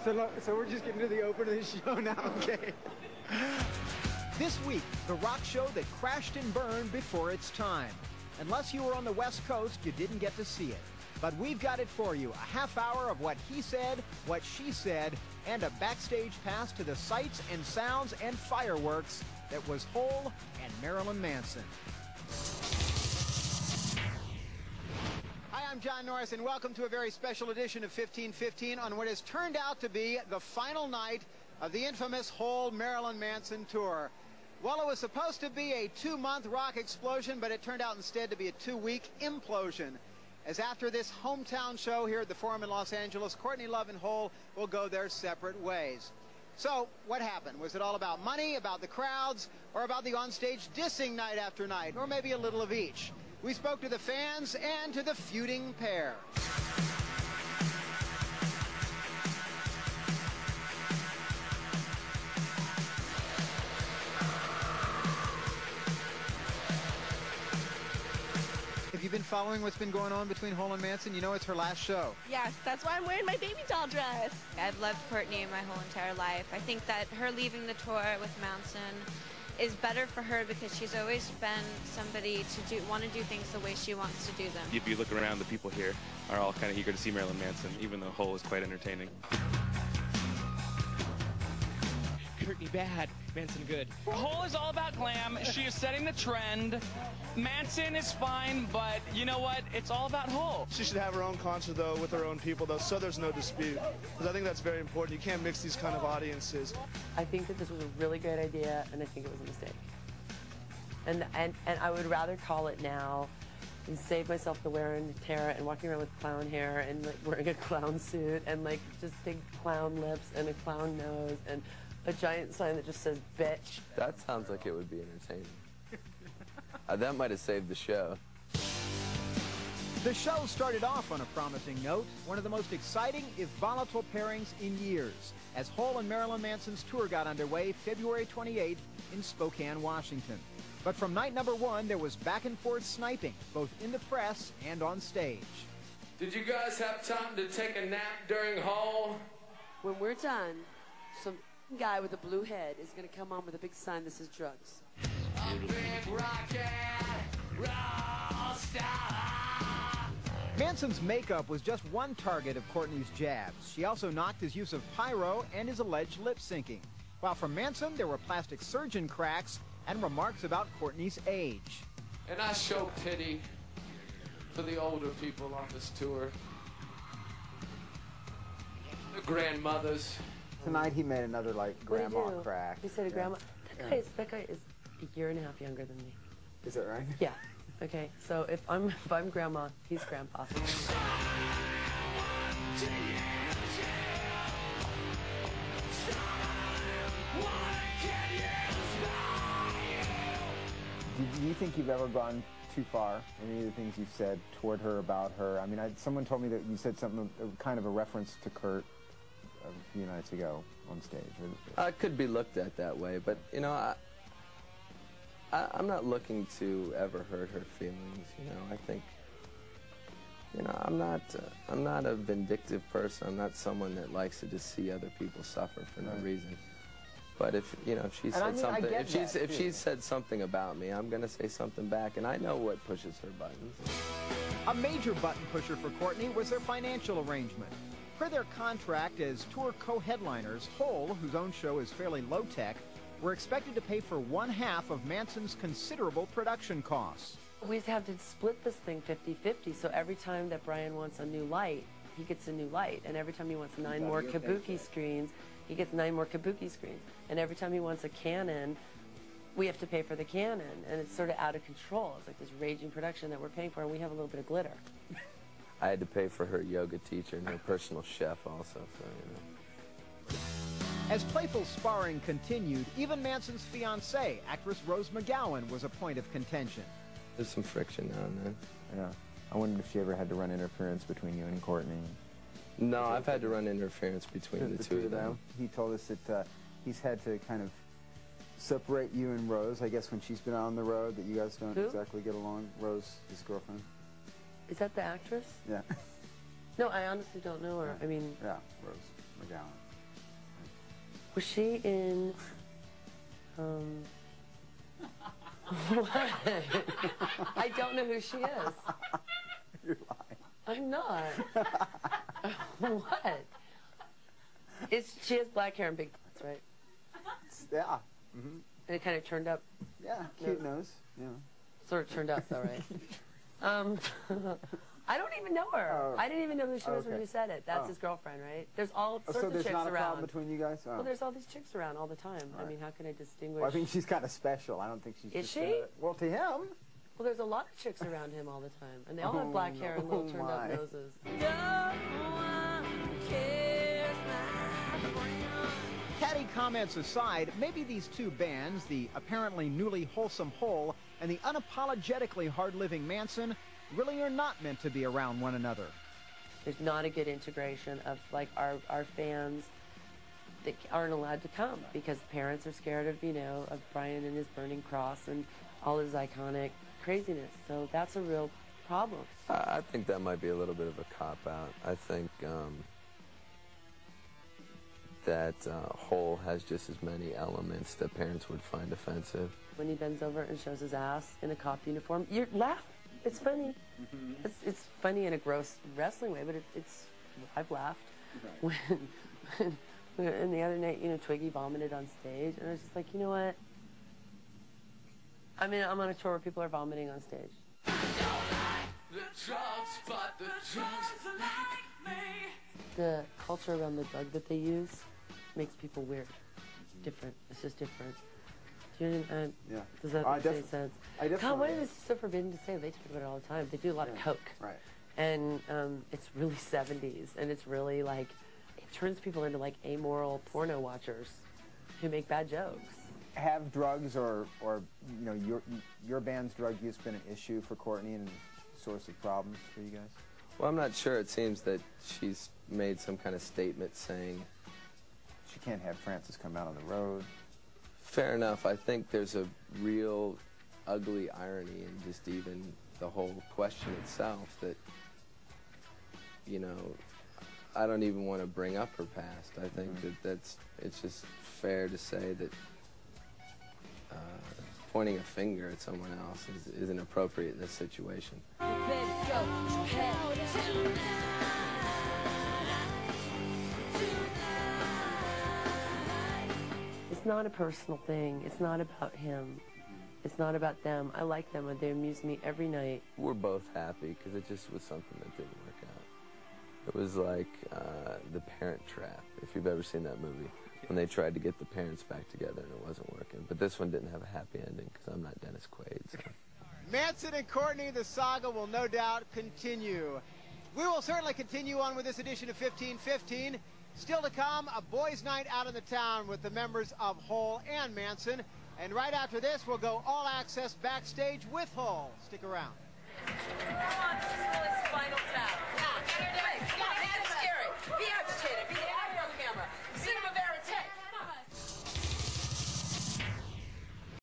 So we're just getting to the open of the show now, okay? This week, the rock show that crashed and burned before its time. Unless you were on the West Coast, you didn't get to see it. But we've got it for you. A half hour of what he said, what she said, and a backstage pass to the sights and sounds and fireworks that was Hole and Marilyn Manson. Hi, I'm John Norris, and welcome to a very special edition of 1515 on what has turned out to be the final night of the infamous Hole Marilyn Manson tour. Well, it was supposed to be a 2-month rock explosion, but it turned out instead to be a 2-week implosion. As after this hometown show here at the Forum in Los Angeles, Courtney Love and Hole will go their separate ways. So, what happened? Was it all about money, about the crowds, or about the onstage dissing night after night, or maybe a little of each? We spoke to the fans and to the feuding pair. Have you been following what's been going on between Hole and Manson? You know it's her last show. Yes, that's why I'm wearing my baby doll dress. I've loved Courtney my whole entire life. I think that her leaving the tour with Manson is better for her because she's always been somebody to want to do things the way she wants to do them. If you look around, the people here are all kind of eager to see Marilyn Manson, even though Hole is quite entertaining. Courtney bad, Manson good. Hole is all about glam. She is setting the trend. Manson is fine, but you know what? It's all about Hole. She should have her own concert, though, with her own people, though, so there's no dispute. Because I think that's very important. You can't mix these kind of audiences. I think that this was a really great idea, and I think it was a mistake. And I would rather call it now and save myself the wear and tear and walking around with clown hair and like wearing a clown suit and like just big clown lips and a clown nose and a giant sign that just says bitch. That sounds like it would be entertaining. That might have saved the show. The show started off on a promising note, one of the most exciting, if volatile, pairings in years, as Hole and Marilyn Manson's tour got underway February 28th in Spokane, Washington. But from night number one, there was back and forth sniping, both in the press and on stage. Did you guys have time to take a nap during Hole? When we're done, some guy with a blue head is going to come on with a big sign that says drugs. A big rocket roll star. Manson's makeup was just one target of Courtney's jabs. She also knocked his use of pyro and his alleged lip syncing. While from Manson, there were plastic surgeon cracks and remarks about Courtney's age. And I show pity for the older people on this tour. The grandmothers. Tonight he made another, like, grandma crack. He said a grandma. That guy is a year and a half younger than me. Is that right? Yeah. Okay, so if I'm grandma, he's grandpa. Do you think you've ever gone too far in any of the things you've said toward her, about her? I mean, someone told me that you said something, kind of a reference to Kurt a few nights ago on stage. It could be looked at that way, but, you know, I'm not looking to ever hurt her feelings, you know. I think, you know, I'm not a vindictive person. I'm not someone that likes to just see other people suffer for no reason. But if, you know, if she said something, if she said something about me, I'm going to say something back, and I know what pushes her buttons. A major button pusher for Courtney was their financial arrangement. Per their contract as tour co-headliners, Hole, whose own show is fairly low-tech, were expected to pay for 1/2 of Manson's considerable production costs. We have to split this thing 50-50, so every time that Brian wants a new light, he gets a new light. And every time he wants 9 more kabuki screens, he gets 9 more kabuki screens. And every time he wants a cannon, we have to pay for the cannon. And it's sort of out of control. It's like this raging production that we're paying for, and we have a little bit of glitter. I had to pay for her yoga teacher and her personal chef also, so, you know. As playful sparring continued, even Manson's fiancée, actress Rose McGowan, was a point of contention. There's some friction now and then. Yeah. I wondered if she ever had to run interference between you and Courtney. No, I've had to run interference between the two of them. He told us that he's had to kind of separate you and Rose, I guess, when she's been on the road, that you guys don't exactly get along. Rose, his girlfriend. Is that the actress? Yeah. No, I honestly don't know her. I mean... Yeah, Rose McGowan. Was she in, what? I don't know who she is. You're lying. I'm not. What? She has black hair and big butts, right? Yeah. Mm-hmm. And it kind of turned up. Yeah, cute nose. Yeah. Sort of turned up, though, right? I don't even know her. I didn't even know who she was when you said it. That's his girlfriend, right? There's all sorts of chicks around. So there's not a problem between you guys? Well, there's all these chicks around all the time. I mean, how can I distinguish? Well, I think she's kind of special. I don't think she's. Is she? Well, to him. Well, there's a lot of chicks around him all the time, and they all have black hair and little turned-up noses. Catty comments aside, maybe these two bands, the apparently newly wholesome Hole and the unapologetically hard-living Manson, really are not meant to be around one another. There's not a good integration of, like, our fans that aren't allowed to come because parents are scared of, you know, of Brian and his burning cross and all his iconic craziness. So that's a real problem. I think that might be a little bit of a cop-out. I think that Hole has just as many elements that parents would find offensive. When he bends over and shows his ass in a cop uniform, you laugh. It's funny. It's funny in a gross wrestling way, but I've laughed. When and the other night, you know, Twiggy vomited on stage, and I was just like, you know what? I mean, I'm on a tour where people are vomiting on stage. The culture around the drug that they use makes people weird. Different. It's just different. Do you know, yeah. Does that make sense? God, what is this so forbidden to say? They talk about it all the time. They do a lot of coke. Right. And it's really 70s, and it's really like, it turns people into like amoral porno watchers who make bad jokes. Have drugs or you know, your band's drug use been an issue for Courtney and a source of problems for you guys? Well, I'm not sure. It seems that she's made some kind of statement saying she can't have Francis come out on the road. Fair enough. I think there's a real ugly irony in just even the whole question itself that, you know, I don't even want to bring up her past. I think it's just fair to say that pointing a finger at someone else isn't appropriate in this situation. It's not a personal thing. It's not about him. It's not about them. I like them, and they amuse me every night. We're both happy because it just was something that didn't work out. It was like The Parent Trap, if you've ever seen that movie, when they tried to get the parents back together and it wasn't working. But this one didn't have a happy ending because I'm not Dennis Quaid. So. Manson and Courtney, the saga will no doubt continue. We will certainly continue on with this edition of 1515. Still to come, a boys' night out in the town with the members of Hole and Manson. And right after this, we'll go all access backstage with Hole. Stick around.